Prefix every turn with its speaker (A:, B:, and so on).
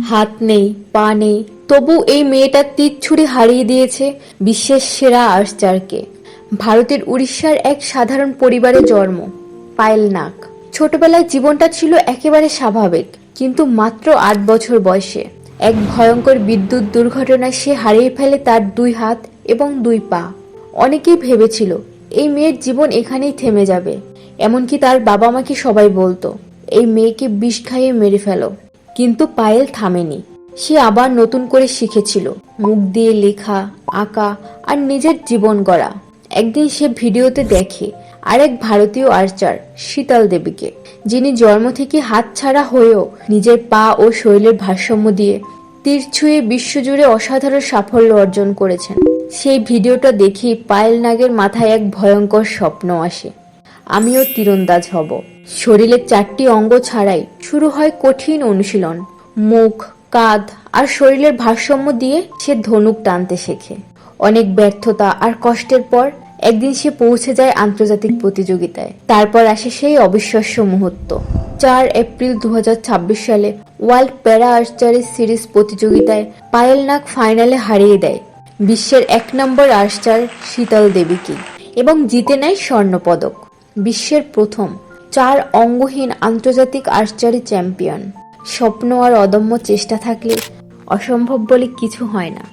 A: হাত নেই, পা নেই, তবু এই মেয়েটা তীর ছুঁড়ে হারিয়ে দিয়েছে বিশ্বের সেরা আর্চারকে। ভারতের উড়িষ্যার এক সাধারণ পরিবারে জন্ম পায়েল নাগ। ছোটবেলায় জীবনটা ছিল একেবারে স্বাভাবিক, কিন্তু মাত্র 8 বছর বয়সে এক ভয়ঙ্কর বিদ্যুৎ দুর্ঘটনায় সে হারিয়ে ফেলে তার 2 হাত এবং 2 পা। অনেকেই ভেবেছিল এই মেয়ের জীবন এখানেই থেমে যাবে, এমনকি তার বাবা মাকে সবাই বলতো এই মেয়েকে বিষ খাইয়ে মেরে ফেলো। কিন্তু পায়েল থামেনি। সে আবার নতুন করে শিখেছিল মুখ দিয়ে লেখা, আঁকা আর নিজের জীবন গড়া। একদিন সে ভিডিওতে দেখে আরেক ভারতীয় আর্চার শীতল দেবীকে, যিনি জন্ম থেকে হাত ছাড়া হয়েও নিজের পা ও শরীরের ভারসাম্য দিয়ে তীর ছুঁয়ে বিশ্বজুড়ে অসাধারণ সাফল্য অর্জন করেছেন। সেই ভিডিওটা দেখে পায়েল নাগের মাথায় এক ভয়ঙ্কর স্বপ্ন আসে, আমিও তীরন্দাজ হব। শরীরের 4টি অঙ্গ ছাড়াই শুরু হয় কঠিন অনুশীলন। মুখ, কাঁধ আর শরীরের ভারসাম্য দিয়ে সে ধনুক টানতে শেখে। অনেক ব্যর্থতা আর কষ্টের পর একদিন সে পৌঁছে যায় আন্তর্জাতিক প্রতিযোগিতায়। তারপর আসে সেই অবিশ্বাস্য মুহূর্ত। 4 এপ্রিল 2026 সালে ওয়ার্ল্ড প্যারা আর্চারি সিরিজ প্রতিযোগিতায় পায়েল নাগ ফাইনালে হারিয়ে দেয় বিশ্বের 1 নম্বর আর্চার শীতল দেবীকে এবং জিতে নেয় স্বর্ণপদক। বিশ্বের প্রথম 4 অঙ্গহীন আন্তর্জাতিক আর্চারি চ্যাম্পিয়ন। স্বপ্ন আর অদম্য চেষ্টা থাকলে অসম্ভব বলে কিছু হয় না।